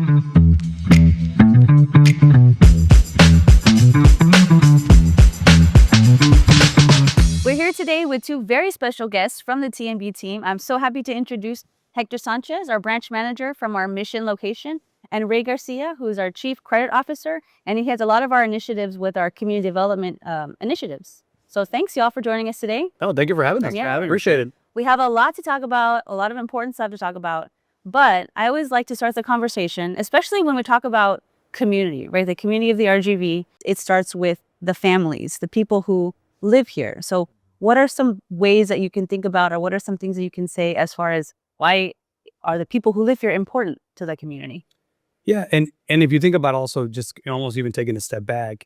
We're here today with two very special guests from the TNB team. I'm so happy to introduce Hector Sanchez, our branch manager from our Mission location, and Rey Garcia, who's our chief credit officer, and he has a lot of our initiatives with our community development initiatives. So thanks, y'all, for joining us today. Oh, thank you for having us. Thanks for having us. Appreciate it. We have a lot to talk about, a lot of important stuff to talk about, but I always like to start the conversation, especially when we talk about community, right? The community of the RGV, it starts with the families, the people who live here. So what are some ways that you can think about, or what are some things that you can say as far as why are the people who live here important to the community? Yeah, and if you think about also just almost even taking a step back,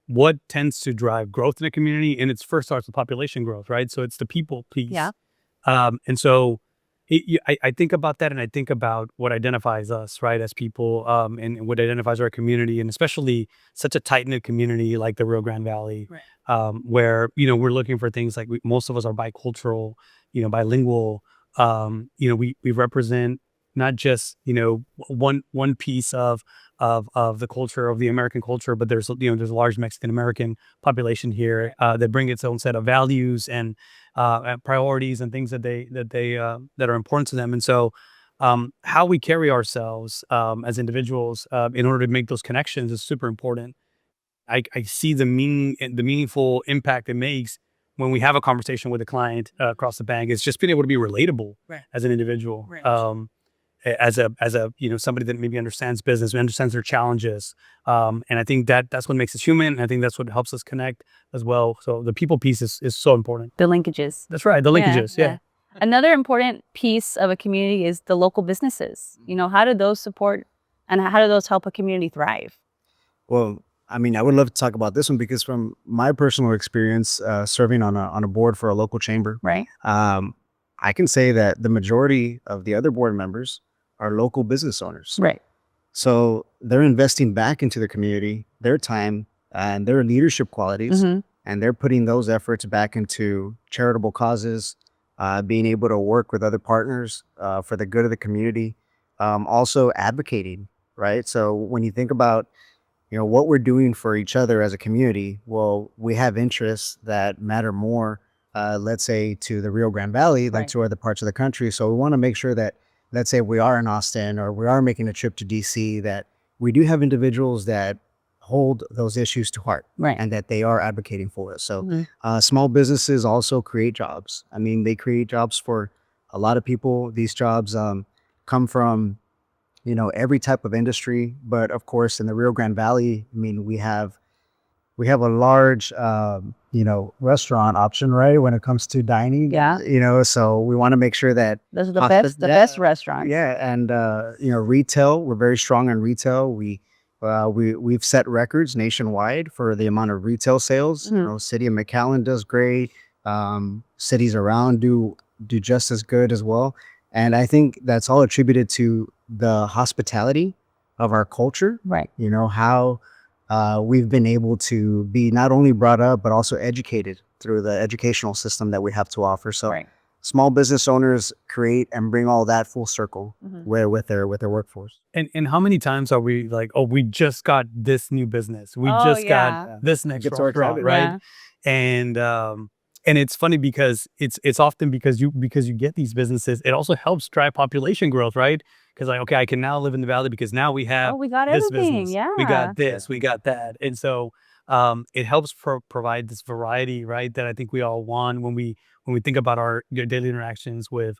what tends to drive growth in a community, and it first starts with population growth, right? So it's the people piece. Yeah. And so I think about that, and I think about what identifies us, right, as people, and what identifies our community, and especially such a tight-knit community like the Rio Grande Valley, Right. where, we're looking for things like most of us are bicultural, bilingual. We represent not just, one piece of the culture, of the American culture, but there's a large Mexican American population here that bring its own set of values and priorities and things that are important to them. And so how we carry ourselves as individuals in order to make those connections is super important. I see the meaningful impact it makes when we have a conversation with a client across the bank. It's just being able to be relatable, Right. as an individual. Right. As a somebody that maybe understands business, understands their challenges, and I think that's what makes us human, and I think that's what helps us connect as well. So the people piece is so important. The linkages. That's right, the linkages. Yeah. Another important piece of a community is the local businesses. How do those support and how do those help a community thrive? Well, I mean, I would love to talk about this one because from my personal experience serving on a board for a local chamber, Right. I can say that the majority of the other board members are local business owners. Right. So they're investing back into the community, their time and their leadership qualities, Mhm. and they're putting those efforts back into charitable causes, being able to work with other partners for the good of the community, also advocating, right? So when you think about what we're doing for each other as a community, well, we have interests that matter more, let's say, to the Rio Grande Valley than Right. to other parts of the country. So we want to make sure that, let's say we are in Austin or we are making a trip to DC, that we do have individuals that hold those issues to heart, Right. and that they are advocating for us. So Mhm. small businesses also create jobs. I mean, they create jobs for a lot of people. These jobs come from every type of industry, but of course in the Rio Grande Valley, I mean, we have a large restaurant option, right, when it comes to dining. Yeah. So we want to make sure that Those are the best restaurants. yeah, and retail, we're very strong in retail. We've set records nationwide for the amount of retail sales. Mhm. City of McAllen does great. Cities around do just as good as well. And I think that's all attributed to the hospitality of our culture. Right. How we've been able to be not only brought up, but also educated through the educational system that we have to offer. So Right. small business owners create and bring all that full circle Mhm. with their workforce. And how many times are we like, oh, we just got this new business, we Oh, just yeah. got this next Get so restaurant, excited. right? Yeah. And it's funny because it's often because you get these businesses, it also helps drive population growth, right? Because like, okay, I can now live in the valley because now we have Oh, we got this everything. business, Yeah. we got this, we got that, and so it helps provide this variety, right? That I think we all want when we think about our daily interactions with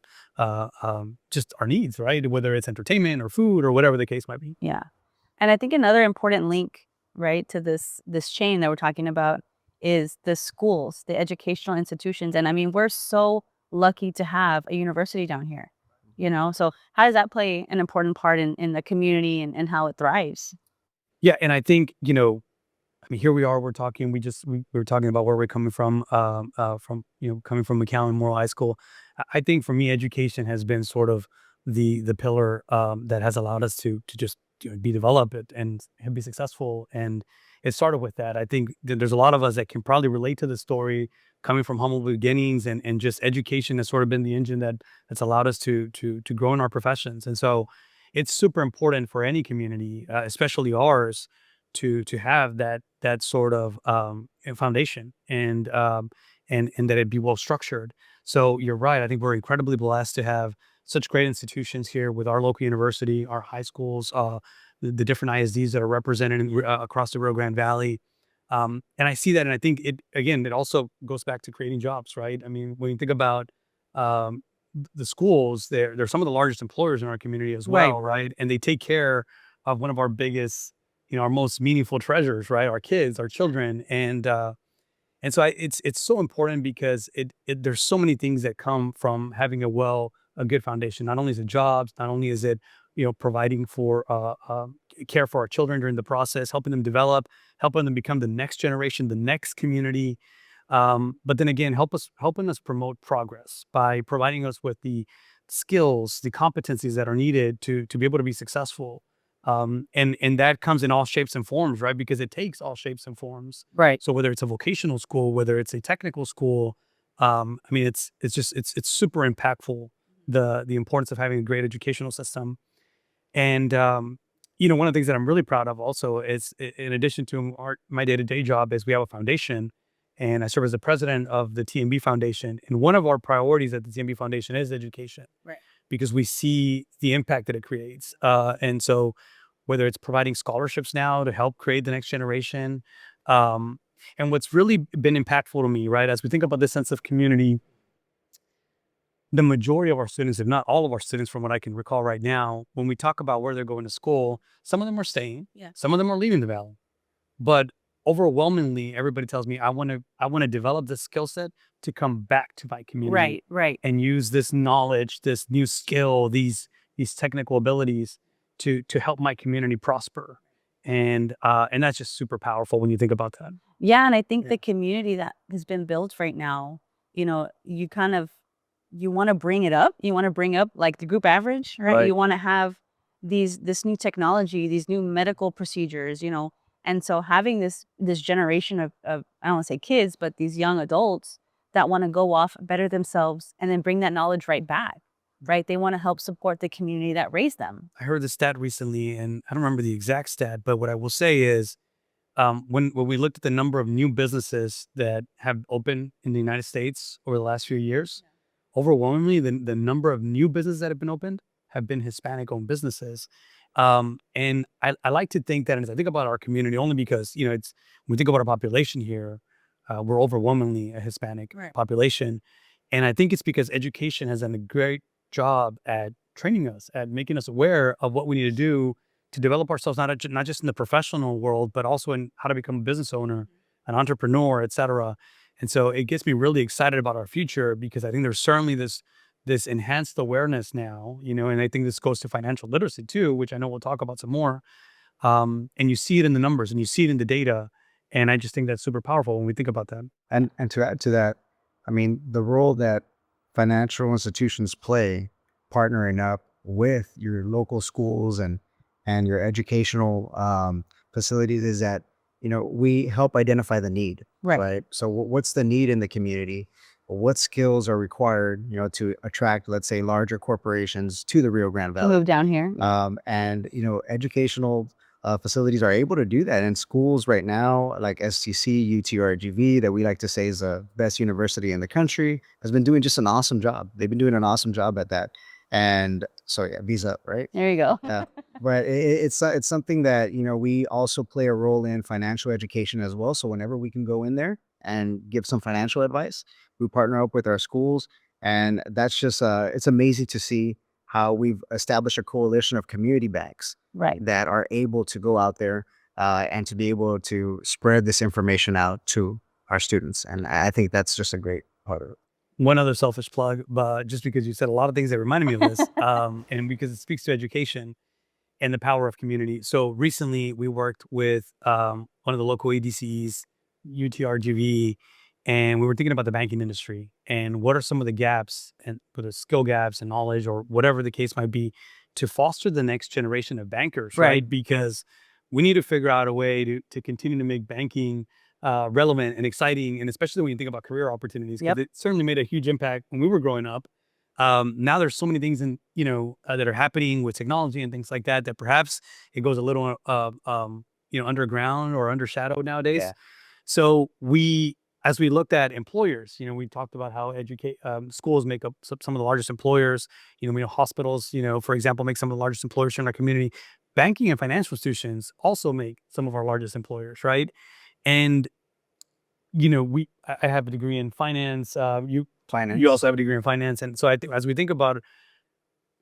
just our needs, right? Whether it's entertainment or food or whatever the case might be. Yeah. And I think another important link, right, to this chain that we're talking about is the schools, the educational institutions. And I mean, we're so lucky to have a university down here, So how does that play an important part in the community and how it thrives? Yeah, and I think I mean, here we are. We're talking. We were talking about where we're coming from. Coming from McAllen Memorial High School. I think for me, education has been sort of the pillar that has allowed us to just be developed and be successful. And it started with that. I think that there's a lot of us that can probably relate to the story, coming from humble beginnings, and just education has sort of been the engine that's allowed us to grow in our professions. And so it's super important for any community, especially ours, to have that sort of foundation, and that it be well structured. So you're right. I think we're incredibly blessed to have such great institutions here with our local university, our high schools, the different ISDs that are represented across the Rio Grande Valley. And I see that, and I think it also goes back to creating jobs, right? I mean, when you think about um, the schools, they're some of the largest employers in our community as Right. well, right? And they take care of one of our biggest, our most meaningful treasures, right? Our kids, our children, and so it's so important because there's so many things that come from having a good foundation. Not only is it jobs, not only is it providing for care for our children during the process, helping them develop, helping them become the next generation, the next community. But then again, helping us promote progress by providing us with the skills, the competencies that are needed to be able to be successful. And that comes in all shapes and forms, right? Because it takes all shapes and forms. Right. So whether it's a vocational school, whether it's a technical school, I mean, it's super impactful, the importance of having a great educational system. And one of the things that I'm really proud of also is, in addition to my day-to-day job, is we have a foundation, and I serve as the president of the TMB Foundation. And one of our priorities at the TMB Foundation is education, Right. because we see the impact that it creates. And so whether it's providing scholarships now to help create the next generation. Um, and what's really been impactful to me, right, as we think about this sense of community, the majority of our students, if not all of our students, from what I can recall right now, when we talk about where they're going to school, some of them are staying, Yeah. some of them are leaving the Valley. But overwhelmingly, everybody tells me, I want to develop this skill set to come back to my community Right. and use this knowledge, this new skill, these technical abilities to help my community prosper. And that's just super powerful when you think about that. Yeah, and I think Yeah. the community that has been built right now, you want to bring it up. You want to bring up like the group average, right? Right. You want to have this new technology, these new medical procedures, And so having this generation of I don't want to say kids, but these young adults that want to go off, better themselves, and then bring that knowledge right back, right? They want to help support the community that raised them. I heard the stat recently, and I don't remember the exact stat, but what I will say is, when we looked at the number of new businesses that have opened in the United States over the last few years, overwhelmingly the number of new businesses that have been opened have been Hispanic-owned businesses. And I like to think that, and as I think about our community, only because it's when we think about our population here, we're overwhelmingly a Hispanic Right. population, and I think it's because education has done a great job at training us, at making us aware of what we need to do to develop ourselves, not just in the professional world, but also in how to become a business owner, an entrepreneur, et cetera. And so it gets me really excited about our future, because I think there's certainly this enhanced awareness now, and I think this goes to financial literacy too, which I know we'll talk about some more. And you see it in the numbers and you see it in the data. And I just think that's super powerful when we think about that. And to add to that, I mean, the role that financial institutions play partnering up with your local schools and your educational facilities is that, we help identify the need, Right. right? So what's the need in the community? What skills are required, to attract, let's say, larger corporations to the Rio Grande To Valley? move down here. And educational facilities are able to do that. And schools right now, like STC, UTRGV, that we like to say is the best university in the country, has been doing just an awesome job. They've been doing an awesome job at that. And so, yeah, Visa, right? There you go. Yeah. But it's something that, we also play a role in financial education as well. So whenever we can go in there and give some financial advice, we partner up with our schools. And that's just, it's amazing to see how we've established a coalition of community banks Right. that are able to go out there and to be able to spread this information out to our students. And I think that's just a great part of it. One other selfish plug, but just because you said a lot of things that reminded me of this, and because it speaks to education and the power of community. So recently we worked with one of the local ADCs, UTRGV, and we were thinking about the banking industry and what are some of the gaps, and whether skill gaps and knowledge or whatever the case might be, to foster the next generation of bankers, right? Right. Because we need to figure out a way to continue to make banking relevant and exciting, and especially when you think about career opportunities, because Yep. it certainly made a huge impact when we were growing up. Now there's so many things that are happening with technology and things like that, that perhaps it goes a little underground or undershadowed nowadays. Yeah. So as we looked at employers, we talked about how schools make up some of the largest employers. We know hospitals, for example, make some of the largest employers in our community. Banking and financial institutions also make some of our largest employers, right? And I have a degree in finance. Finance. You also have a degree in finance, and so I think as we think about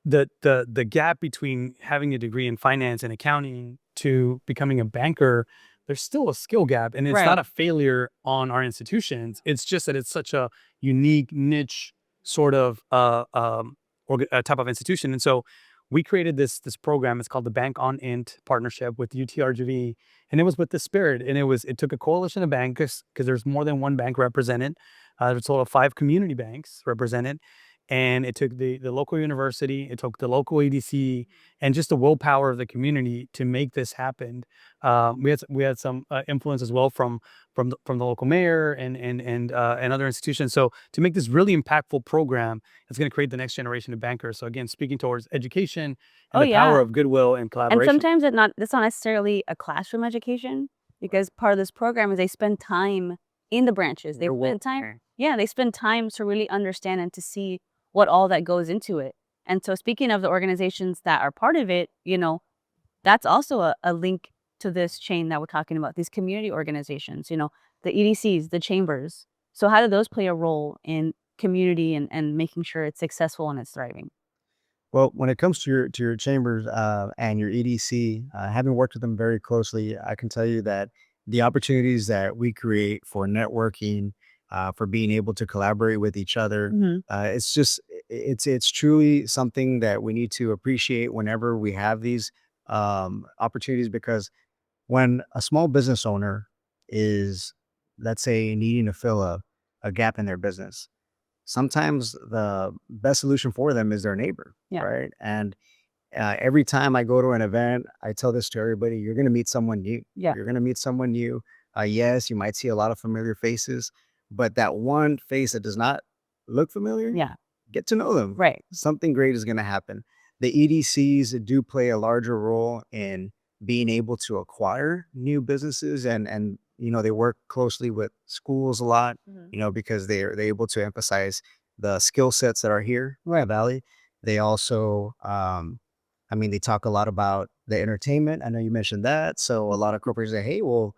the gap between having a degree in finance and accounting to becoming a banker, there's still a skill gap, and it's not Right. a failure on our institutions. It's just that it's such a unique niche sort of type of institution. And so we created this program. It's called the Bank on Int partnership with UTRGV, and it was with the spirit. And it took a coalition of banks, because there's more than one bank represented. There's a total of 5 community banks represented. And it took the local university, it took the local EDC, and just the willpower of the community to make this happen. We had some influence as well from the local mayor and other institutions. So to make this really impactful program, it's going to create the next generation of bankers. So again, speaking towards education Oh and the power yeah. of goodwill and And collaboration. sometimes it's not necessarily a classroom education, because part of this program is they spend time in the branches. They Real world. spend time, yeah, they spend time to really understand and to see what all that goes into it. And so speaking of the organizations that are part of it, that's also a link to this chain that we're talking about, these community organizations, the EDCs, the chambers. So how do those play a role in community and making sure it's successful and it's thriving? Well, when it comes to your chambers and your EDC, having worked with them very closely, I can tell you that the opportunities that we create for networking, for being able to collaborate with each other, Hmm. it's just it's truly something that we need to appreciate whenever we have these opportunities. Because when a small business owner is, let's say, needing to fill a gap in their business, sometimes the best solution for them is their neighbor, Yeah. right? And every time I go to an event, I tell this to everybody: you're going to meet someone new. Yeah. You're going to meet someone new. Yes, you might see a lot of familiar faces, but that one face that does not look familiar, Yeah. get to know them. Right. Something great is going to happen. The EDCs do play a larger role in being able to acquire new businesses, and they work closely with schools a lot, Mhm. because they're able to emphasize the skill sets that are here in the Valley. They also they talk a lot about the entertainment. I know you mentioned that. So a lot of corporations say, hey, well,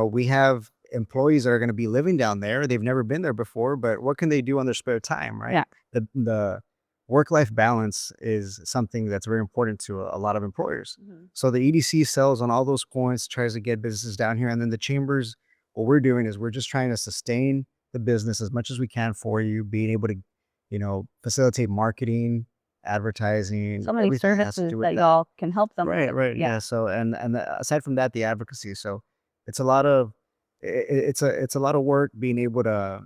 we have employees that are going to be living down there. They've never been there before, but what can they do on their spare time, right? Yeah. The work-life balance is something that's very important to a lot of employers. Mhm. So the EDC sells on all those points, tries to get businesses down here. And then the chambers, what we're doing is we're just trying to sustain the business as much as we can for you, being able to, facilitate marketing, advertising, So many everything that has to services do with that that. y'all can help them Right, with. right, Yeah. yeah. So aside from that, the advocacy. So it's a lot of it's a lot of work being able to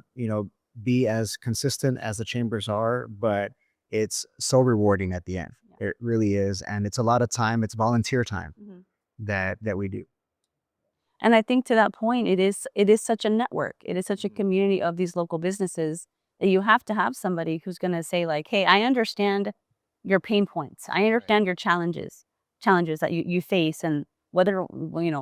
be as consistent as the chambers are, but it's so rewarding at the end. Yeah. It really is, and it's a lot of time. It's volunteer time Mhm. that we do. And I think to that point, it is such a network. It is such a community of these local businesses that you have to have somebody who's going to say like, "Hey, I understand your pain points. I understand your challenges that you face, and whether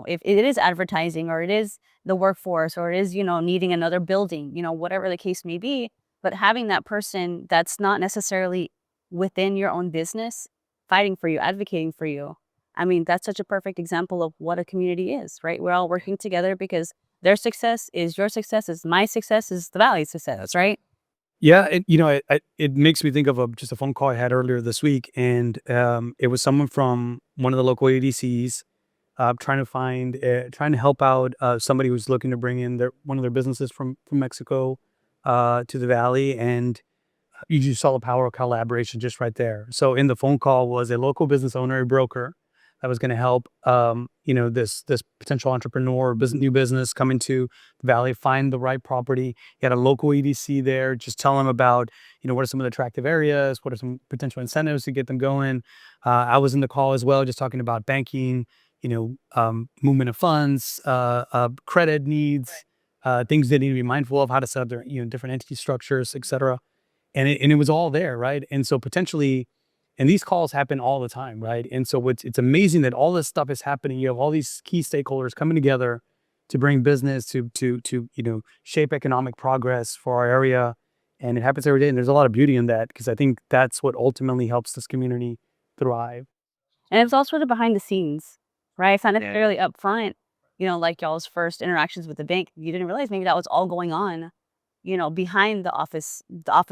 if it is advertising or it is the workforce or it is needing another building, whatever the case may be." But having that person that's not necessarily within your own business fighting for you, advocating for you, I mean, that's such a perfect example of what a community is, right? We're all working together because their success is your success, is my success, is the Valley's success, right? Yeah, it makes me think of just a phone call I had earlier this week, and it was someone from one of the local ADCs, trying to help out somebody who's looking to bring in one of their businesses from Mexico to the Valley. And you just saw the power of collaboration just right there. So in the phone call was a local business owner, a broker, that was going to help, this potential entrepreneur or new business coming to the Valley find the right property. He had a local EDC there, just tell them about, what are some of the attractive areas, what are some potential incentives to get them going. I was in the call as well, just talking about banking, movement of funds, credit needs, things they need to be mindful of, how to set up their, different entity structures, etc. and it was all there, right? And so potentially, and these calls happen all the time, right? And so it's amazing that all this stuff is happening. You have all these key stakeholders coming together to bring business to shape economic progress for our area, and it happens every day. And there's a lot of beauty in that because I think that's what ultimately helps this community thrive. And it's also the behind the scenes, right? It's not necessarily up front, like y'all's first interactions with the bank. You didn't realize maybe that was all going on, behind the office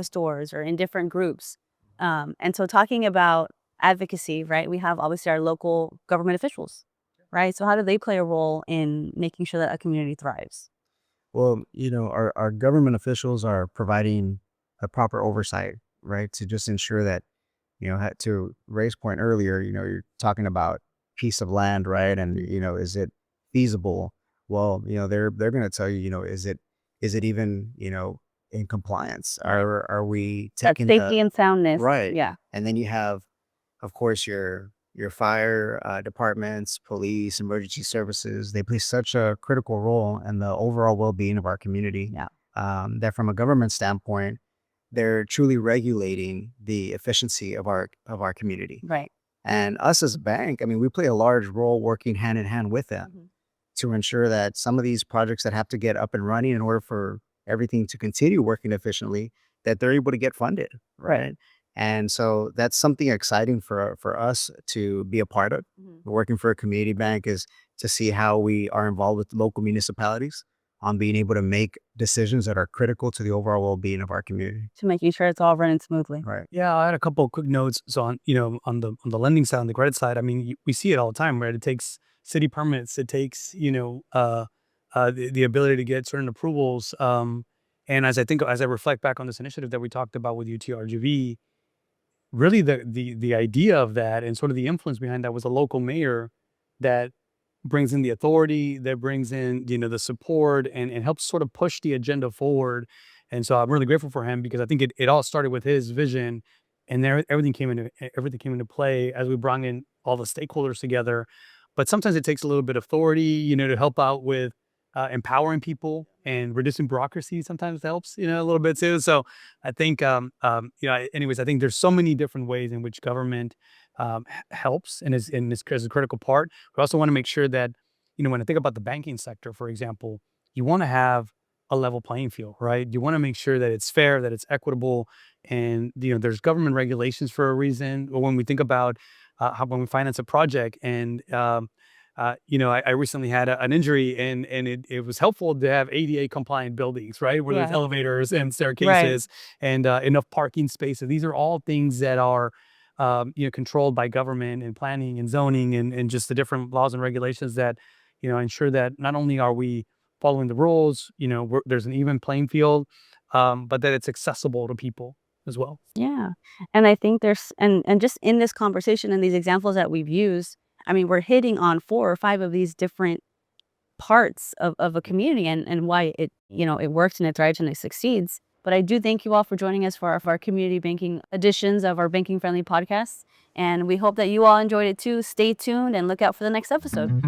doors or in different groups. And so talking about advocacy, right? We have obviously our local government officials, right? So how do they play a role in making sure that a community thrives? Well, our government officials are providing a proper oversight, right? To just ensure that, to Ray's point earlier, you're talking about piece of land, right? And, is it feasible? Well, they're going to tell you, is it even, in compliance? Are we That taking safety and soundness. right? Yeah. And then you have, of course, your fire departments, police, emergency services. They play such a critical role in the overall well-being of our community. Yeah. That from a government standpoint, they're truly regulating the efficiency of our community. Right. And us as a bank, I mean, we play a large role working hand in hand with them Mhm. to ensure that some of these projects that have to get up and running in order for everything to continue working efficiently, that they're able to get funded, right? And so that's something exciting for us to be a part of. Mhm. Working for a community bank is to see how we are involved with local municipalities on being able to make decisions that are critical to the overall well-being of our community. To making sure it's all running smoothly. Right. Yeah, I had a couple of quick notes. So on the lending side, on the credit side, I mean, we see it all the time, right? It takes city permits. It takes the ability to get certain approvals. And as I reflect back on this initiative that we talked about with UTRGV, really the idea of that and sort of the influence behind that was a local mayor that brings in the authority, that brings in, the support and helps sort of push the agenda forward. And so I'm really grateful for him because I think it all started with his vision and there everything came into play as we brought in all the stakeholders together. But sometimes it takes a little bit of authority, to help out with empowering people and reducing bureaucracy sometimes helps, a little bit too. So I think, anyways, I think there's so many different ways in which government helps and is a critical part. We also want to make sure that, when I think about the banking sector, for example, you want to have a level playing field, right? You want to make sure that it's fair, that it's equitable, and there's government regulations for a reason. Or when we think about how when we finance a project, and I recently had an injury, and it was helpful to have ADA compliant buildings, right, where there's Yeah. elevators and Right. staircases and enough parking spaces. These are all things that are controlled by government and planning and zoning and just the different laws and regulations that, ensure that not only are we following the rules, there's an even playing field, but that it's accessible to people as well. Yeah. And I think there's and just in this conversation and these examples that we've used, I mean, we're hitting on 4 or 5 of these different parts of a community and why it works and it thrives and it succeeds. But I do thank you all for joining us for our community banking editions of our banking friendly podcast. And we hope that you all enjoyed it too. Stay tuned and look out for the next episode.